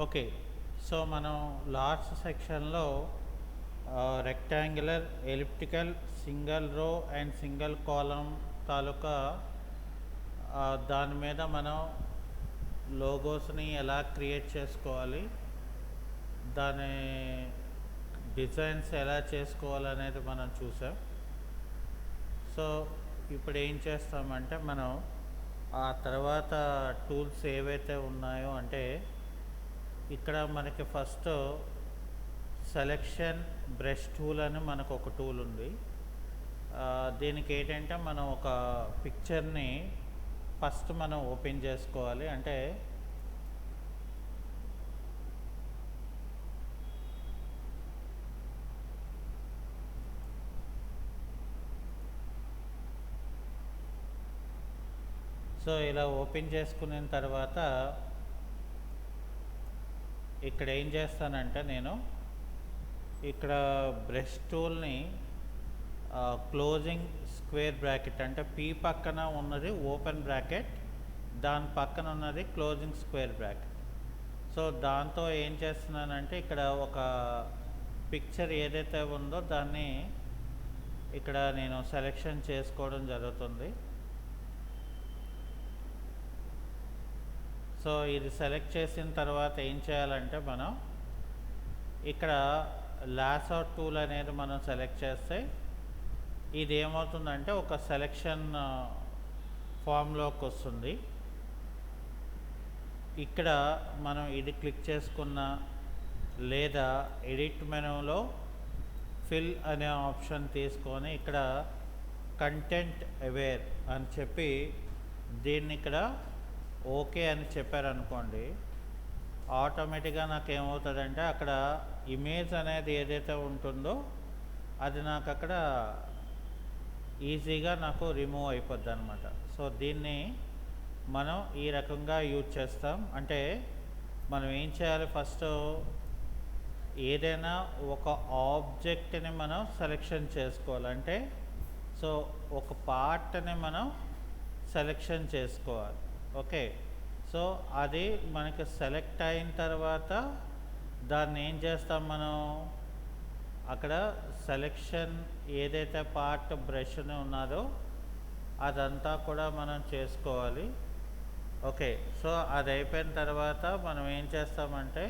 Okay. So, మనం last సెక్షన్‌లో rectangular, elliptical, single row and single column తాలూకా దాని మీద మనం లోగోస్‌ని ఎలా క్రియేట్ చేసుకోవాలి, దాని డిజైన్స్ ఎలా చేసుకోవాలనేది మనం చూసాం. సో, ఇప్పుడు ఏం చేస్తామంటే మనం ఆ తర్వాత టూల్స్ ఏవైతే ఉన్నాయో అంటే ఇక్కడ మనకి ఫస్ట్ సెలెక్షన్ బ్రష్ టూల్ అని మనకు ఒక టూల్ ఉంది. దీనికి ఏంటంటే మనం ఒక పిక్చర్ని ఫస్ట్ మనం ఓపెన్ చేసుకోవాలి. అంటే సో ఇలా ఓపెన్ చేసుకున్న తర్వాత ఇక్కడ ఏం చేస్తానంటే నేను ఇక్కడ బ్రష్ టూల్ని క్లోజింగ్ స్క్వేర్ బ్రాకెట్ అంటే పీ పక్కన ఉన్నది ఓపెన్ బ్రాకెట్, దాని పక్కన ఉన్నది క్లోజింగ్ స్క్వేర్ బ్రాకెట్. సో దాంతో ఏం చేస్తున్నానంటే ఇక్కడ ఒక పిక్చర్ ఏదైతే ఉందో దాన్ని ఇక్కడ నేను సెలెక్షన్ చేసుకోవడం జరుగుతుంది. సో ఇది సెలెక్ట్ చేసిన తర్వాత ఏం చేయాలంటే మనం ఇక్కడ లాసో టూల్ అనేది మనం సెలెక్ట్ చేస్తే ఇది ఏమవుతుందంటే ఒక సెలెక్షన్ ఫామ్లోకి వస్తుంది. ఇక్కడ మనం ఇది క్లిక్ చేసుకున్న లేదా ఎడిట్ మెనూలో ఫిల్ అనే ఆప్షన్ తీసుకొని ఇక్కడ కంటెంట్ అవేర్ అని చెప్పి దీన్ని ఇక్కడ ఓకే అని చెప్పారనుకోండి, ఆటోమేటిక్గా నాకు ఏమవుతుందంటే అక్కడ ఇమేజ్ అనేది ఏదైతే ఉంటుందో అది నాకు అక్కడ ఈజీగా నాకు రిమూవ్ అయిపోద్ది అనమాట. సో దీన్ని మనం ఈ రకంగా యూజ్ చేస్తాం. అంటే మనం ఏం చేయాలి, ఫస్ట్ ఏదైనా ఒక ఆబ్జెక్ట్ని మనం సెలెక్షన్ చేసుకోవాలంటే సో ఒక పార్ట్ని మనం సెలెక్షన్ చేసుకోవాలి. ఓకే. సో అది మనకి సెలెక్ట్ అయిన తర్వాత దాన్ని ఏం చేస్తాం మనం అక్కడ సెలెక్షన్ ఏదైతే పార్ట్ బ్రష్ని ఉన్నదో అదంతా కూడా మనం చేసుకోవాలి. ఓకే. సో అది అయిపోయిన తర్వాత మనం ఏం చేస్తామంటే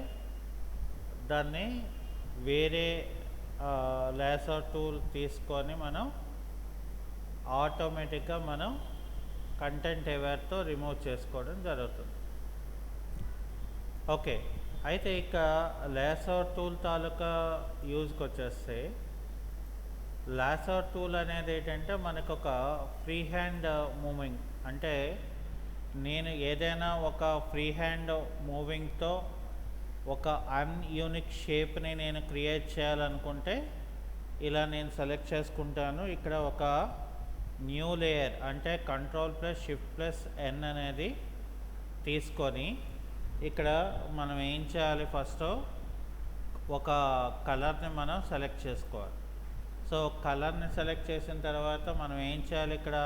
దాన్ని వేరే లేసో టూల్ తీసుకొని మనం ఆటోమేటిక్గా మనం కంటెంట్ అవేర్తో రిమూవ్ చేసుకోవడం జరుగుతుంది. ఓకే. అయితే ఇక లేసో టూల్ తాలూకా యూజ్కి వచ్చేస్తే లేసో టూల్ అనేది ఏంటంటే మనకు ఒక ఫ్రీ హ్యాండ్ మూవింగ్, అంటే నేను ఏదైనా ఒక ఫ్రీ హ్యాండ్ మూవింగ్తో ఒక అన్యూనిక్ షేప్ని నేను క్రియేట్ చేయాలనుకుంటే ఇలా నేను సెలెక్ట్ చేసుకుంటాను. ఇక్కడ ఒక న్యూ లేయర్ అంటే Ctrl+Shift+N అనేది తీసుకొని ఇక్కడ మనం ఏం చేయాలి, ఫస్ట్ ఒక కలర్ని మనం సెలెక్ట్ చేసుకోవాలి. సో కలర్ని సెలెక్ట్ చేసిన తర్వాత మనం ఏం చేయాలి, ఇక్కడ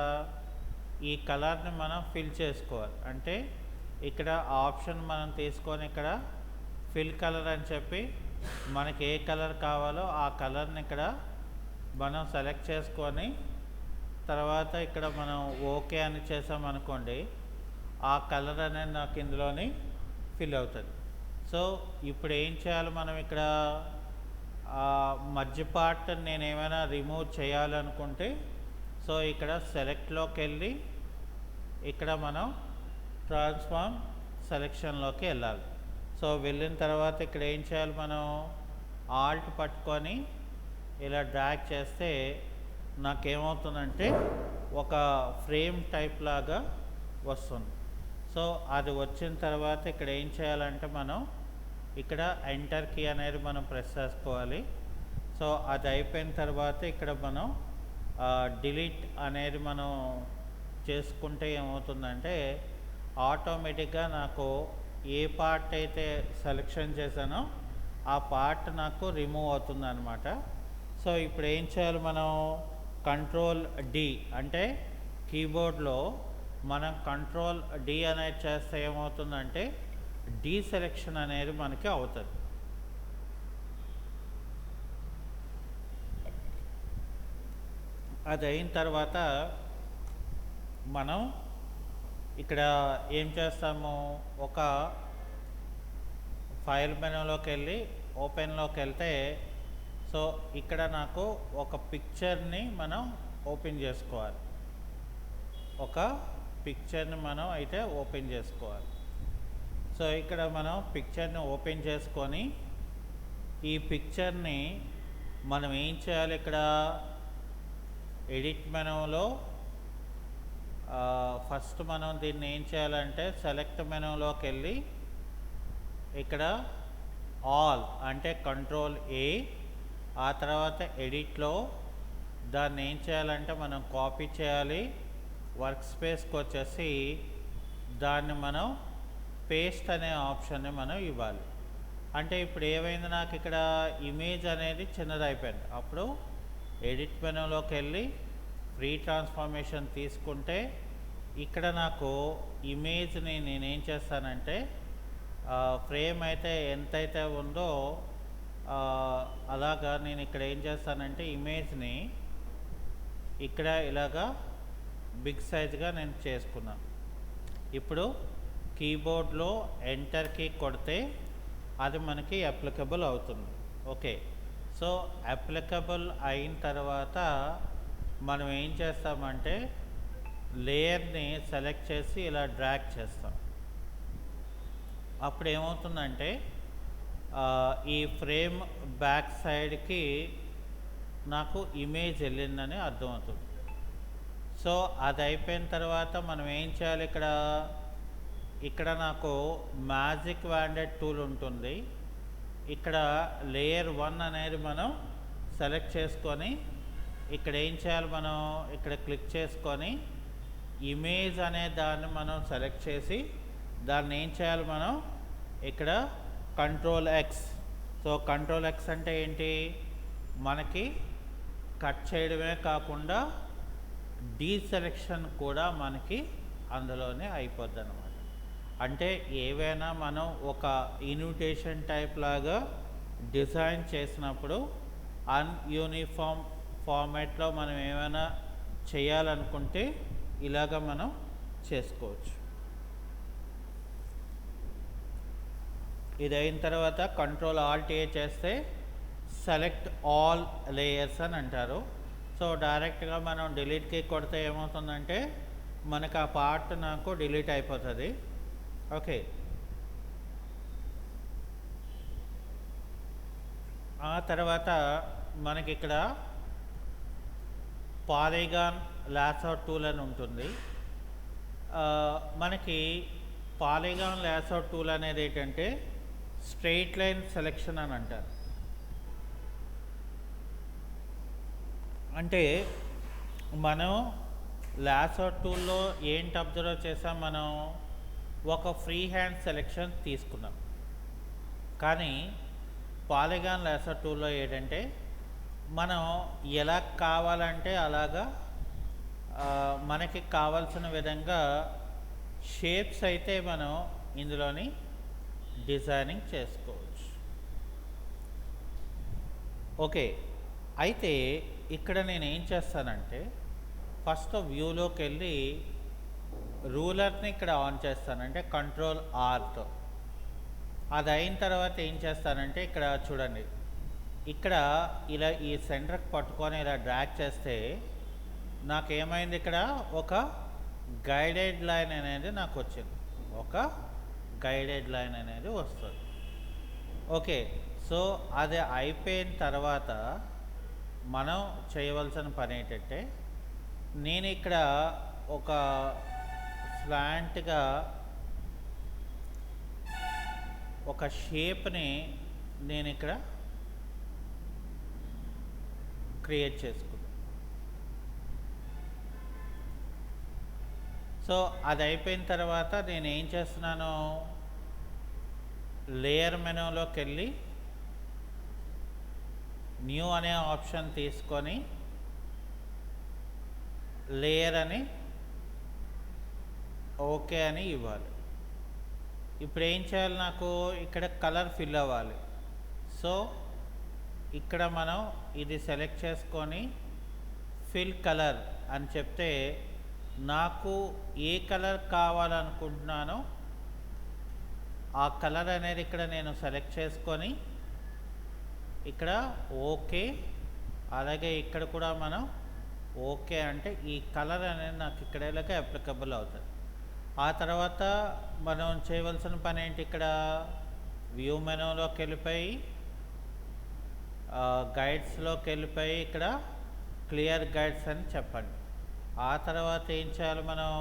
ఈ కలర్ని మనం ఫిల్ చేసుకోవాలి. అంటే ఇక్కడ ఆప్షన్ మనం తీసుకొని ఇక్కడ ఫిల్ కలర్ అని చెప్పి మనకి ఏ కలర్ కావాలో ఆ కలర్ని ఇక్కడ మనం సెలెక్ట్ చేసుకొని తర్వాత ఇక్కడ మనం ఓకే అని చేసామనుకోండి, ఆ కలర్ అనేది నాకు ఇందులోని ఫిల్ అవుతుంది. సో ఇప్పుడు ఏం చేయాలి, మనం ఇక్కడ మధ్య పార్ట్ నేను ఏమైనా రిమూవ్ చేయాలనుకుంటే సో ఇక్కడ సెలెక్ట్లోకి వెళ్ళి ఇక్కడ మనం ట్రాన్స్ఫార్మ్ సెలెక్షన్లోకి వెళ్ళాలి. సో వెళ్ళిన తర్వాత ఇక్కడ ఏం చేయాలి, మనం ఆల్ట్ పట్టుకొని ఇలా డ్రాగ్ చేస్తే నాకేమవుతుందంటే ఒక ఫ్రేమ్ టైప్ లాగా వస్తుంది. సో అది వచ్చిన తర్వాత ఇక్కడ ఏం చేయాలంటే మనం ఇక్కడ ఎంటర్ కీ అనేది మనం ప్రెస్ చేసుకోవాలి. సో అది అయిపోయిన తర్వాత ఇక్కడ మనం డిలీట్ అనేది మనం చేసుకుంటే ఏమవుతుందంటే ఆటోమేటిక్గా నాకు ఏ పార్ట్ అయితే సెలెక్షన్ చేశానో ఆ పార్ట్ నాకు రిమూవ్ అవుతుంది అనమాట. సో ఇప్పుడు ఏం చేయాలి, మనం Ctrl+D అంటే కీబోర్డ్లో మనం Ctrl+D అనేది చేస్తే ఏమవుతుందంటే డీసెలెక్షన్ అనేది మనకి అవుతుంది. అది అయిన తర్వాత మనం ఇక్కడ ఏం చేస్తాము, ఒక ఫైల్ మెనూలోకి వెళ్ళి ఓపెన్లోకి వెళ్తే, సో ఇక్కడ నాకు ఒక పిక్చర్ని మనం ఓపెన్ చేసుకోవాలి. ఒక పిక్చర్ని మనం అయితే ఓపెన్ చేసుకోవాలి. సో ఇక్కడ మనం పిక్చర్ని ఓపెన్ చేసుకొని ఈ పిక్చర్ని మనం ఏం చేయాలి, ఇక్కడ ఎడిట్ మెనూలో ఫస్ట్ మనం దీన్ని ఏం చేయాలంటే సెలెక్ట్ మెనూలోకి వెళ్ళి ఇక్కడ ఆల్ అంటే కంట్రోల్ ఏ, ఆ తర్వాత ఎడిట్లో దాన్ని ఏం చేయాలంటే మనం కాపీ చేయాలి, వర్క్ స్పేస్కి వచ్చేసి దాన్ని మనం పేస్ట్ అనే ఆప్షన్ని మనం ఇవ్వాలి. అంటే ఇప్పుడు ఏమైంది, నాకు ఇక్కడ ఇమేజ్ అనేది చిన్నదైపోయింది. అప్పుడు ఎడిట్ మెనూలోకి వెళ్ళి ఫ్రీ ట్రాన్స్ఫార్మేషన్ తీసుకుంటే ఇక్కడ నాకు ఇమేజ్ని నేనేం చేస్తానంటే ఫ్రేమ్ అయితే ఎంతైతే ఉందో అలాగా నేను ఇక్కడ ఏం చేస్తానంటే ఇమేజ్ని ఇక్కడ ఇలాగా బిగ్ సైజ్గా నేను చేసుకున్నాను. ఇప్పుడు కీబోర్డ్లో ఎంటర్ కీ కొడితే అది మనకి అప్లికబుల్ అవుతుంది. ఓకే, సో అప్లికబుల్ అయిన తర్వాత మనం ఏం చేస్తామంటే లేయర్ని సెలెక్ట్ చేసి ఇలా డ్రాగ్ చేస్తాం. అప్పుడు ఏమవుతుందంటే ఈ ఫ్రేమ్ బ్యాక్ సైడ్కి నాకు ఇమేజ్ వెళ్ళిందని అర్థమవుతుంది. సో అది అయిపోయిన తర్వాత మనం ఏం చేయాలి, ఇక్కడ నాకు మ్యాజిక్ వాండెడ్ టూల్ ఉంటుంది. ఇక్కడ లేయర్ 1 అనేది మనం సెలెక్ట్ చేసుకొని ఇక్కడ ఏం చేయాలి, మనం ఇక్కడ క్లిక్ చేసుకొని ఇమేజ్ అనే దాన్ని మనం సెలెక్ట్ చేసి దాన్ని ఏం చేయాలి, మనం ఇక్కడ control X. So control X అంటే ఏంటి, మనకి కట్ చేయడమే కాకుండా డీసెలెక్షన్ కూడా మనకి అందులోనే అయిపోద్ది అన్నమాట. అంటే ఏవైనా మనం ఒక ఇన్విటేషన్ టైప్ లాగా డిజైన్ చేసినప్పుడు అన్యూనిఫామ్ ఫార్మాట్లో మనం ఏమైనా చేయాలనుకుంటే ఇలాగ మనం చేసుకోవచ్చు. ఇది అయిన తర్వాత కంట్రోల్ ఆల్ట్ ఏ చేస్తే సెలెక్ట్ ఆల్ లేయర్స్ అని అంటారు. సో డైరెక్ట్గా మనం డిలీట్కి కొడితే ఏమవుతుందంటే మనకు ఆ పార్ట్ నాకు డిలీట్ అయిపోతుంది. ఓకే, ఆ తర్వాత మనకి ఇక్కడ పాలిగాన్ లాసౌట్ టూల్ అని ఉంటుంది. మనకి పాలిగాన్ లాసౌట్ టూల్ అనేది ఏంటంటే స్ట్రెయిట్ లైన్ సెలెక్షన్ అని అంటారు. అంటే మనం లాసౌట్ టూల్లో ఏంటి అబ్జర్వ్ చేసాం, మనం ఒక ఫ్రీ హ్యాండ్ సెలెక్షన్ తీసుకున్నాం. కానీ పాలిగాన్ లాసౌట్ టూల్లో ఏంటంటే మనం ఎలా కావాలంటే అలాగా మనకి కావాల్సిన విధంగా షేప్స్ అయితే మనం ఇందులోని డిజైనింగ్ చేసుకోవచ్చు. ఓకే, అయితే ఇక్కడ నేను ఏం చేస్తానంటే ఫస్ట్ వ్యూలోకి వెళ్ళి రూలర్ని ఇక్కడ ఆన్ చేస్తానంటే కంట్రోల్ ఆర్తో. అది అయిన తర్వాత ఏం చేస్తానంటే ఇక్కడ చూడండి, ఇక్కడ ఇలా ఈ సెంటర్కి పట్టుకొని ఇలా డ్రాగ్ చేస్తే నాకేమైంది, ఇక్కడ ఒక గైడెడ్ లైన్ అనేది నాకు వచ్చింది. ఒక గైడెడ్ లైన్ అనేది వస్తుంది. ఓకే, సో అది అయిపోయిన తర్వాత మనం చేయవలసిన పని ఏంటంటే నేను ఇక్కడ ఒక స్లాంట్గా ఒక షేప్ని నేను ఇక్కడ క్రియేట్ చేసుకున్నాను. సో అది అయిపోయిన తర్వాత నేను ఏం చేస్తున్నాను, లేయర్ మెనూలోకి వెళ్ళి న్యూ అనే ఆప్షన్ తీసుకొని లేయర్ అని ఓకే అని ఇవ్వాలి. ఇప్పుడు ఏం చేయాలి, నాకు ఇక్కడ కలర్ ఫిల్ అవ్వాలి. సో ఇక్కడ మనం ఇది సెలెక్ట్ చేసుకొని ఫిల్ కలర్ అని చెప్తే నాకు ఏ కలర్ కావాలనుకుంటున్నానో ఆ కలర్ అనేది ఇక్కడ నేను సెలెక్ట్ చేసుకొని ఇక్కడ ఓకే, అలాగే ఇక్కడ కూడా మనం ఓకే అంటే ఈ కలర్ అనేది నాకు ఇక్కడ ఇలాగ అప్లికబుల్ అవుతుంది. ఆ తర్వాత మనం చేయవలసిన పని ఏంటి, ఇక్కడ వ్యూ మెనూలోకి వెళ్ళిపోయి గైడ్స్లోకి వెళ్ళిపోయి ఇక్కడ క్లియర్ గైడ్స్ అని చెప్పండి. ఆ తర్వాత ఏం చేయాలి, మనం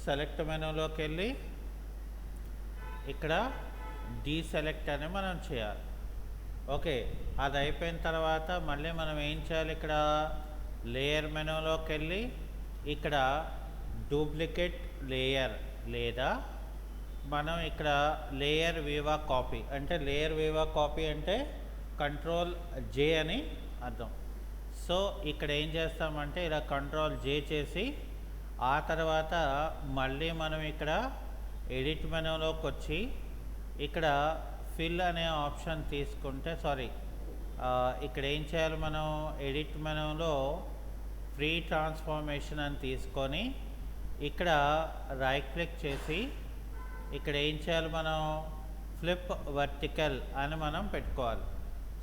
సెలెక్ట్ మెనూలోకి వెళ్ళి ఇక్కడ డీసెలెక్ట్ అని మనం చేయాలి. ఓకే, అది అయిపోయిన తర్వాత మళ్ళీ మనం ఏం చేయాలి, ఇక్కడ లేయర్ మెనూలోకి వెళ్ళి ఇక్కడ డూప్లికేట్ లేయర్ లేదా మనం ఇక్కడ లేయర్ వీవా కాపీ అంటే లేయర్ వీవా కాపీ అంటే కంట్రోల్ జే అని అర్థం. సో ఇక్కడ ఏం చేస్తామంటే ఇలా కంట్రోల్ జే చేసి ఆ తర్వాత మళ్ళీ మనం ఇక్కడ ఎడిట్ మెనూలోకి వచ్చి ఇక్కడ ఫిల్ అనే ఆప్షన్ తీసుకుంటే ఇక్కడ ఏం చేయాలి, మనం ఎడిట్ మెనూలో ఫ్రీ ట్రాన్స్ఫార్మేషన్ అని తీసుకొని ఇక్కడ రైట్ క్లిక్ చేసి ఇక్కడ ఏం చేయాలి, మనం ఫ్లిప్ వర్టికల్ అని మనం పెట్టుకోవాలి.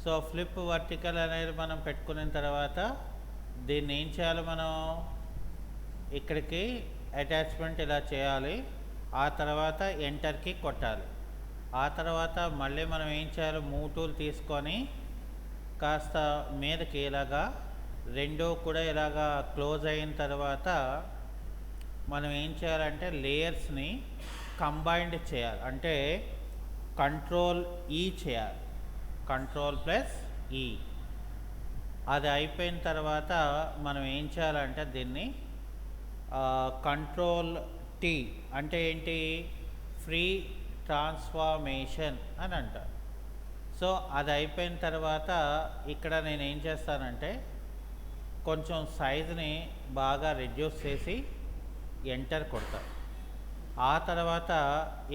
సో ఫ్లిప్ వర్టికల్ అనేది మనం పెట్టుకున్న తర్వాత దీన్ని ఏం చేయాలి, మనం ఇక్కడికి అటాచ్మెంట్ ఇలా చేయాలి. ఆ తర్వాత ఎంటర్కి కొట్టాలి. ఆ తర్వాత మళ్ళీ మనం ఏం చేయాలి, మూవ్ టూల్ తీసుకొని కాస్త మీదకి ఇలాగా రెండూ కూడా ఇలాగా క్లోజ్ అయిన తర్వాత మనం ఏం చేయాలంటే లేయర్స్ని కంబైన్డ్ చేయాలి. అంటే కంట్రోల్ ఈ చేయాలి, కంట్రోల్ ప్లస్ ఈ. అది అయిపోయిన తర్వాత మనం ఏం చేయాలంటే దీన్ని కంట్రోల్ టీ అంటే ఏంటి, ఫ్రీ ట్రాన్స్ఫార్మేషన్ అని అంటారు. సో అది అయిపోయిన తర్వాత ఇక్కడ నేను ఏం చేస్తానంటే కొంచెం సైజుని బాగా రెడ్యూస్ చేసి ఎంటర్ కొడతాను. ఆ తర్వాత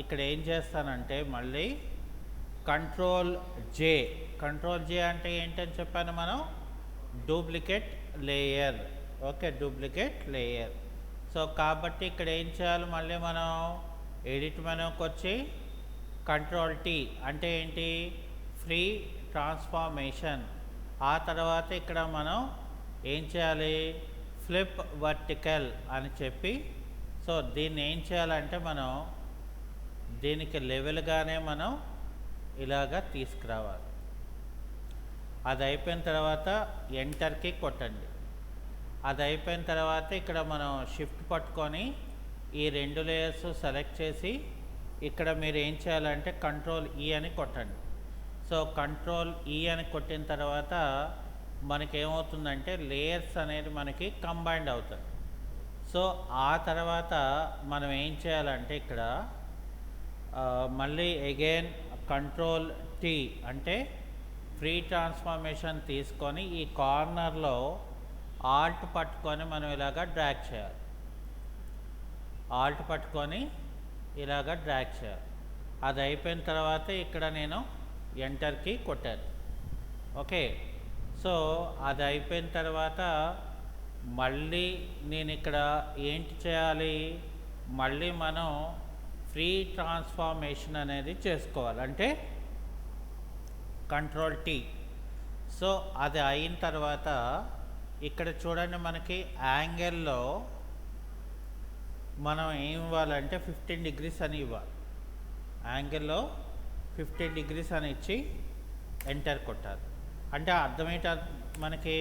ఇక్కడ ఏం చేస్తానంటే మళ్ళీ కంట్రోల్ జే అంటే ఏంటని చెప్పాను, మనం duplicate layer. Okay, duplicate layer. So కాబట్టి ఇక్కడ ఏం చేయాలి, మళ్ళీ మనం ఎడిట్ మెనూకి వచ్చి కంట్రోల్ టీ అంటే ఏంటి, ఫ్రీ ట్రాన్స్ఫార్మేషన్. ఆ తర్వాత ఇక్కడ మనం ఏం చేయాలి, ఫ్లిప్ వర్టికల్ అని చెప్పి సో దీన్ని ఏం చేయాలంటే మనం దీనికి లెవెల్గానే మనం ఇలాగా తీసుకురావాలి. అది అయిపోయిన తర్వాత ఎంటర్కి కొట్టండి. అది అయిపోయిన తర్వాత ఇక్కడ మనం షిఫ్ట్ పట్టుకొని ఈ రెండు లేయర్స్ సెలెక్ట్ చేసి ఇక్కడ మీరు ఏం చేయాలంటే కంట్రోల్ ఈ అని కొట్టండి. సో కంట్రోల్ ఈ అని కొట్టిన తర్వాత మనకేమవుతుందంటే లేయర్స్ అనేది మనకి కంబైన్డ్ అవుతుంది. సో ఆ తర్వాత మనం ఏం చేయాలంటే ఇక్కడ మళ్ళీ అగైన్ కంట్రోల్ టీ అంటే ఫ్రీ ట్రాన్స్ఫార్మేషన్ తీసుకొని ఈ కార్నర్లో ఆల్ట్ పట్టుకొని మనం ఇలాగ డ్రాగ్ చేయాలి. ఆల్ట్ పట్టుకొని ఇలాగ డ్రాగ్ చేయాలి. అది అయిపోయిన తర్వాత ఇక్కడ నేను ఎంటర్కి కొట్టాను. ఓకే, సో అది అయిపోయిన తర్వాత మళ్ళీ నేను ఇక్కడ ఏంటి చేయాలి, మళ్ళీ మనం ఫ్రీ ట్రాన్స్ఫార్మేషన్ అనేది చేసుకోవాలి. అంటే కంట్రోల్ టీ. సో అది అయిన తర్వాత ఇక్కడ చూడండి మనకి యాంగిల్లో మనం ఏం ఇవ్వాలంటే 15 degrees అని ఇవ్వాలి. యాంగిల్లో 15 degrees అని ఇచ్చి ఎంటర్ కొట్టాలి. అంటే అర్థమేంట, మనకి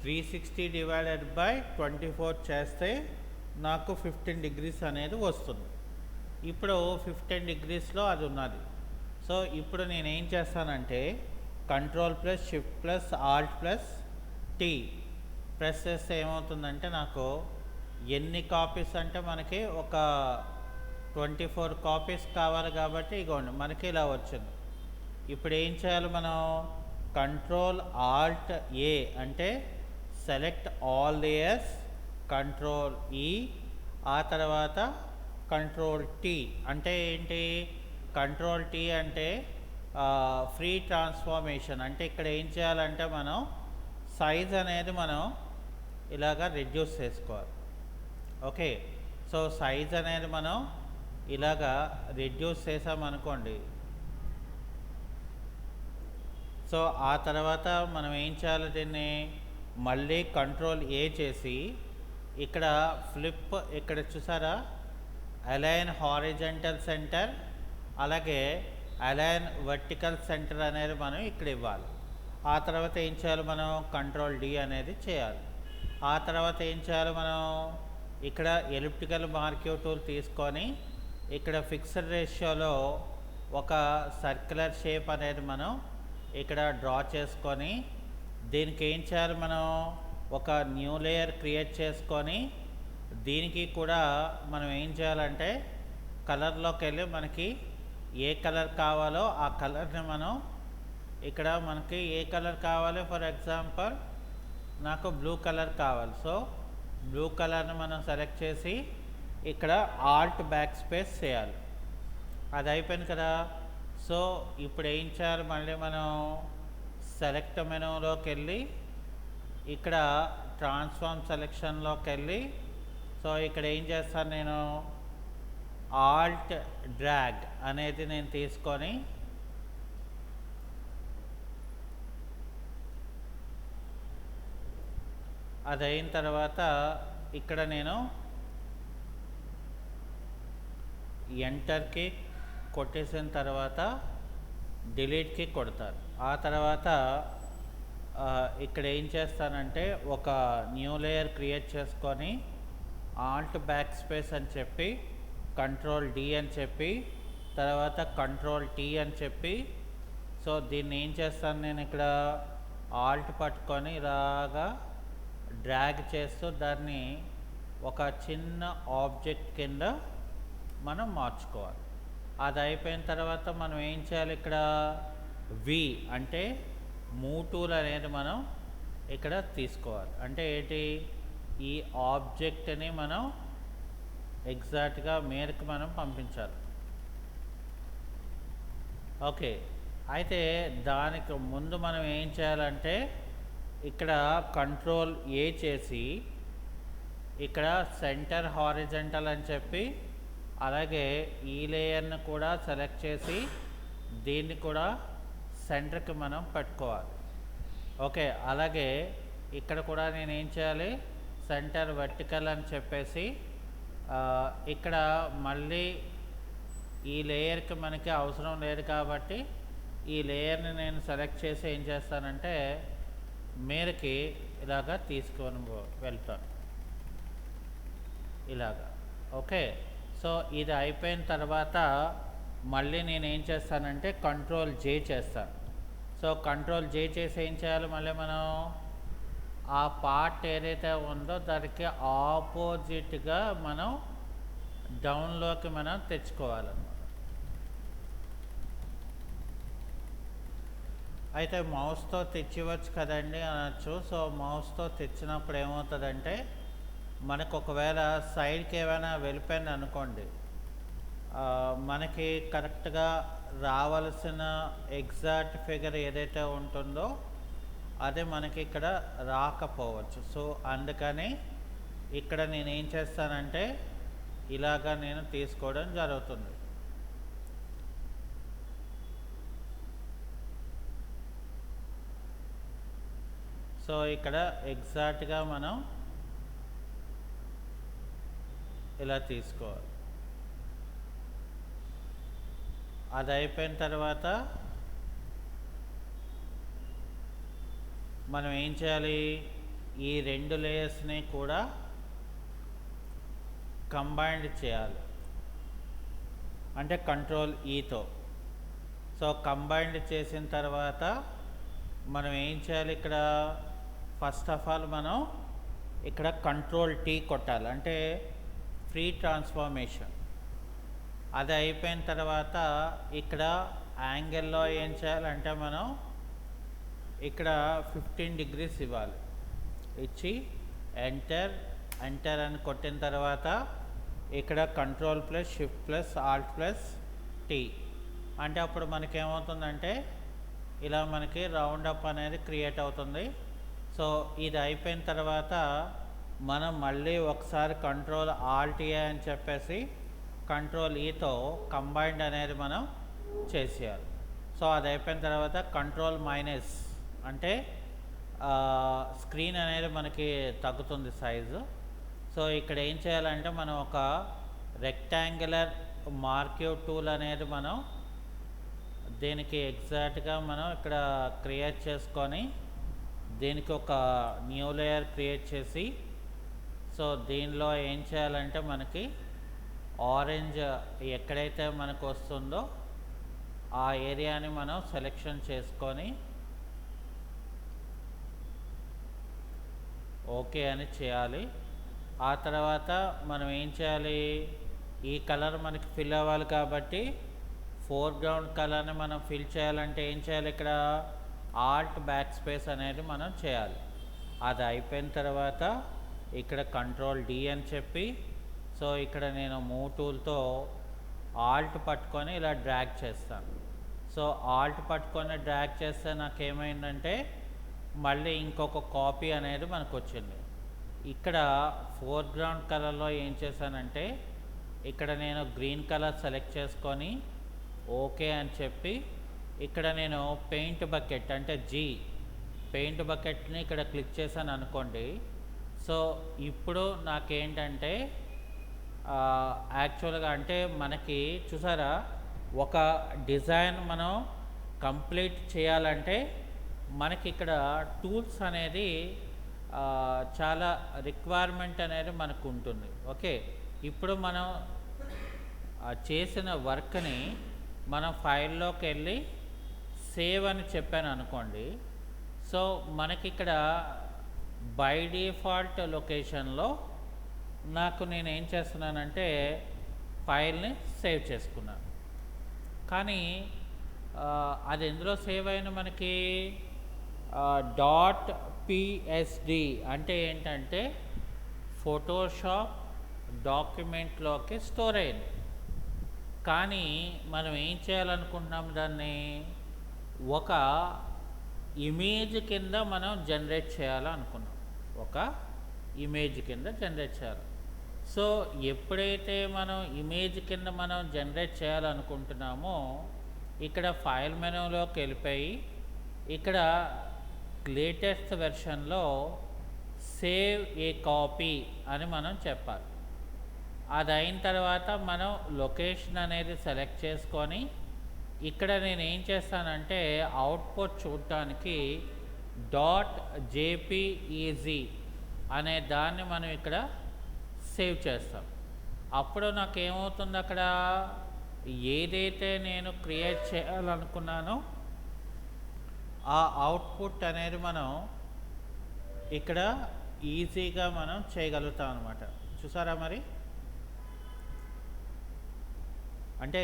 360 డివైడెడ్ బై 24 చేస్తే నాకు 15 degrees అనేది వస్తుంది. ఇప్పుడు 15 degreesలో అది ఉన్నది. సో ఇప్పుడు నేనేం చేస్తానంటే control plus shift plus alt plus tea press చేస్తే ఏమవుతుందంటే నాకు ఎన్ని కాపీస్ అంటే మనకి ఒక 24 కాపీస్ కావాలి కాబట్టి ఇగోండి మనకి ఇలా వచ్చింది. ఇప్పుడు ఏం చేయాలి, మనం కంట్రోల్ ఆల్ట్ ఏ అంటే సెలెక్ట్ ఆల్ లేయర్స్, కంట్రోల్ ఈ, ఆ తర్వాత కంట్రోల్ టీ అంటే ఏంటి? కంట్రోల్ టీ అంటే ఫ్రీ ట్రాన్స్ఫార్మేషన్. అంటే ఇక్కడ ఏం చేయాలంటే మనం సైజ్ అనేది మనం ఇలాగా రెడ్యూస్ చేసుకోవాలి. ఓకే, సో సైజ్ అనేది మనం ఇలాగా రెడ్యూస్ చేసామనుకోండి. సో ఆ తర్వాత మనం ఏం చేయాలి? దీన్ని మళ్ళీ కంట్రోల్ ఏ చేసి ఇక్కడ ఫ్లిప్, ఇక్కడ చూసారా అలైన్ హారిజంటల్ సెంటర్, అలాగే అలైన్ వర్టికల్ సెంటర్ అనేది మనం ఇక్కడ ఇవ్వాలి. ఆ తర్వాత ఏం చేయాలి? మనం కంట్రోల్ డి అనేది చేయాలి. ఆ తర్వాత ఏం చేయాలి? మనం ఇక్కడ ఎలిప్టికల్ మార్క్యూ టూల్ తీసుకొని ఇక్కడ ఫిక్స్డ్ రేషియోలో ఒక సర్క్యులర్ షేప్ అనేది మనం ఇక్కడ డ్రా చేసుకొని దీనికి ఏం చేయాలి? మనం ఒక న్యూ లేయర్ క్రియేట్ చేసుకొని దీనికి కూడా మనం ఏం చేయాలంటే కలర్లోకి వెళ్ళి మనకి ఏ కలర్ కావాలో ఆ కలర్ని మనం ఇక్కడ మనకి ఏ కలర్ కావాలి, ఫర్ ఎగ్జాంపుల్ నాకు బ్లూ కలర్ కావాలి. సో బ్లూ కలర్ని మనం సెలెక్ట్ చేసి ఇక్కడ ఆల్ట్ బ్యాక్ స్పేస్ చేయాలి. అది అయిపోయింది కదా. సో ఇప్పుడు ఏం చేయాలి? మళ్ళీ మనం సెలెక్ట్ మెనూలోకి వెళ్ళి ఇక్కడ ట్రాన్స్ఫార్మ్ సెలెక్షన్లోకి వెళ్ళి సో ఇక్కడ ఏం చేస్తాను? నేను ఆల్ట్ డ్రాగ్ అనేది నేను తీసుకొని అది అయిన తర్వాత ఇక్కడ నేను ఎంటర్కి కొట్టేసిన తర్వాత డిలీట్కి కొడతాను. ఆ తర్వాత ఇక్కడ ఏం చేస్తానంటే ఒక న్యూ లేయర్ క్రియేట్ చేసుకొని ఆల్ట్ బ్యాక్ స్పేస్ అని చెప్పి కంట్రోల్ డి అని చెప్పి తర్వాత కంట్రోల్ టీ అని చెప్పి సో దీన్ని ఏం చేస్తాను? నేను ఇక్కడ ఆల్ట్ పట్టుకొని ఇలాగా డ్రాగ్ చేస్తూ దాన్ని ఒక చిన్న ఆబ్జెక్ట్ కింద మనం మార్చుకోవాలి. అది అయిపోయిన తర్వాత మనం ఏం చేయాలి? ఇక్కడ వి అంటే మూవ్ టూల్ అనేది మనం ఇక్కడ తీసుకోవాలి. అంటే ఏంటి? ఈ ఆబ్జెక్ట్ని మనం ఎగ్జాక్ట్గా మేరకు మనం పంపించాలి. ఓకే, అయితే దానికి ముందు మనం ఏం చేయాలంటే ఇక్కడ కంట్రోల్ ఏ చేసి ఇక్కడ సెంటర్ హారిజంటల్ అని చెప్పి అలాగే ఈ లేయర్ని కూడా సెలెక్ట్ చేసి దీన్ని కూడా సెంటర్కి మనం పెట్టుకోవాలి. ఓకే, అలాగే ఇక్కడ కూడా నేను ఏం చేయాలి? సెంటర్ వర్టికల్ అని చెప్పేసి ఇక్కడ మళ్ళీ ఈ లేయర్కి మనకి అవసరం లేదు కాబట్టి ఈ లేయర్ని నేను సెలెక్ట్ చేసి ఏం చేస్తానంటే మేరకి ఇలాగా తీసుకొని వెళ్తాను ఇలాగా. ఓకే, సో ఇది అయిపోయిన తర్వాత మళ్ళీ నేను ఏం చేస్తానంటే కంట్రోల్ జే చేస్తాను. సో కంట్రోల్ జే చేసి ఏం చేయాలి? మళ్ళీ మనం ఆ పార్ట్ ఏదైతే ఉందో దానికి ఆపోజిట్గా మనం డౌన్లోకి మనం తెచ్చుకోవాలన్నమాట. అయితే మౌస్తో తెచ్చివచ్చు కదండి అనొచ్చు. సో మౌస్తో తెచ్చినప్పుడు ఏమవుతుందంటే మనకు ఒకవేళ సైడ్కి ఏమైనా వెళ్ళిపోయింది అనుకోండి, మనకి కరెక్ట్గా రావాల్సిన ఎగ్జాక్ట్ ఫిగర్ ఏదైతే ఉంటుందో అది మనకి ఇక్కడ రాకపోవచ్చు. సో అందుకని ఇక్కడ నేను ఏం చేస్తానంటే ఇలాగా నేను తీసుకోవడం జరుగుతుంది. సో ఇక్కడ ఎగ్జాక్ట్గా మనం ఇలా తీసుకోవాలి. అది అయిపోయిన తర్వాత మనం ఏం చేయాలి? ఈ రెండు లేయర్స్ని కూడా కంబైన్డ్ చేయాలి, అంటే కంట్రోల్ ఈతో. సో కంబైన్డ్ చేసిన తర్వాత మనం ఏం చేయాలి? ఇక్కడ ఫస్ట్ ఆఫ్ ఆల్ మనం ఇక్కడ కంట్రోల్ టీ కొట్టాలి, అంటే ఫ్రీ ట్రాన్స్ఫార్మేషన్. అది అయిపోయిన తర్వాత ఇక్కడ యాంగిల్లో ఏం చేయాలంటే మనం ఇక్కడ 15 degrees ఇవ్వాలి. ఇచ్చి ఎంటర్ అని కొట్టిన తర్వాత ఇక్కడ control plus shift plus alt plus T అంటే అప్పుడు మనకి ఏమవుతుందంటే ఇలా మనకి రౌండ్ అప్ అనేది క్రియేట్ అవుతుంది. సో ఇది అయిపోయిన తర్వాత మనం మళ్ళీ ఒకసారి కంట్రోల్ ఆల్ట్ ఏ అని చెప్పేసి కంట్రోల్ ఈతో కంబైండ్ అనేది మనం చేసేయాలి. సో అది అయిపోయిన తర్వాత కంట్రోల్ మైనస్ అంటే స్క్రీన్ అనేది మనకి తగ్గుతుంది సైజు. సో ఇక్కడ ఏం చేయాలంటే మనం ఒక రెక్టాంగులర్ మార్క్యూ టూల్ అనేది మనం దీనికి ఎగ్జాక్ట్గా మనం ఇక్కడ క్రియేట్ చేసుకొని దీనికి ఒక న్యూ లేయర్ క్రియేట్ చేసి సో దీనిలో ఏం చేయాలంటే మనకి ఆరెంజ్ ఎక్కడైతే మనకు వస్తుందో ఆ ఏరియాని మనం సెలెక్షన్ చేసుకొని ఓకే అని చేయాలి. ఆ తర్వాత మనం ఏం చేయాలి, ఈ కలర్ మనకి ఫిల్ అవ్వాలి కాబట్టి ఫోర్గ్రౌండ్ కలర్ని మనం ఫిల్ చేయాలంటే ఏం చేయాలి, ఇక్కడ ఆల్ట్ బ్యాక్ స్పేస్ అనేది మనం చేయాలి. అది అయిపోయిన తర్వాత ఇక్కడ కంట్రోల్ డి అని చెప్పి సో ఇక్కడ నేను మూవ్ టూల్తో ఆల్ట్ పట్టుకొని ఇలా డ్రాగ్ చేస్తాను. సో ఆల్ట్ పట్టుకొని డ్రాగ్ చేస్తే నాకేమైందంటే మళ్ళీ ఇంకొక కాపీ అనేది మనకు వచ్చింది. ఇక్కడ ఫోర్గ్రౌండ్ కలర్లో ఏం చేశానంటే ఇక్కడ నేను గ్రీన్ కలర్ సెలెక్ట్ చేసుకొని ఓకే అని చెప్పి ఇక్కడ నేను పెయింట్ బకెట్ అంటే జీ పెయింట్ బకెట్ని ఇక్కడ క్లిక్ చేశాను అనుకోండి. సో ఇప్పుడు నాకేంటంటే యాక్చువల్గా అంటే మనకి చూసారా ఒక డిజైన్ మనం కంప్లీట్ చేయాలంటే మనకి ఇక్కడ టూల్స్ అనేది చాలా రిక్వైర్మెంట్ అనేది మనకు ఉంటుంది. ఓకే, ఇప్పుడు మనం చేసిన వర్క్ని మనం ఫైల్లోకి వెళ్ళి సేవ్ అని చెప్పాను అనుకోండి. సో మనకి ఇక్కడ బై డిఫాల్ట్ లొకేషన్లో నాకు నేను ఏం చేస్తున్నానంటే ఫైల్ని సేవ్ చేసుకున్నాను. కానీ అది ఎందులో సేవ్ అయిన మనకి .psd అంటే ఏంటంటే ఫోటోషాప్ డాక్యుమెంట్లోకి స్టోర్ అయింది. కానీ మనం ఏం చేయాలనుకుంటున్నాం, దాన్ని ఒక ఇమేజ్ కింద మనం జనరేట్ చేయాలనుకున్నాం. ఒక ఇమేజ్ కింద జనరేట్ చేయాలి. సో ఎప్పుడైతే మనం ఇమేజ్ కింద మనం జనరేట్ చేయాలనుకుంటున్నామో ఇక్కడ ఫైల్ మెనూలోకి వెళ్ళిపోయి ఇక్కడ లేటెస్ట్ వెర్షన్లో సేవ్ ఏ కాపీ అని మనం చెప్పాలి. అది అయిన తర్వాత మనం లొకేషన్ అనేది సెలెక్ట్ చేసుకొని ఇక్కడ నేను ఏం చేస్తానంటే అవుట్పుట్ చూడటానికి .jpeg అనే దాన్ని మనం ఇక్కడ సేవ్ చేస్తాం. అప్పుడు నాకు ఏమవుతుంది, అక్కడ ఏదైతే నేను క్రియేట్ చేయాలనుకున్నానో ఆ అవుట్పుట్ అనేది మనం ఇక్కడ ఈజీగా మనం చేయగలుగుతాం అన్నమాట. చూసారా మరి, అంటే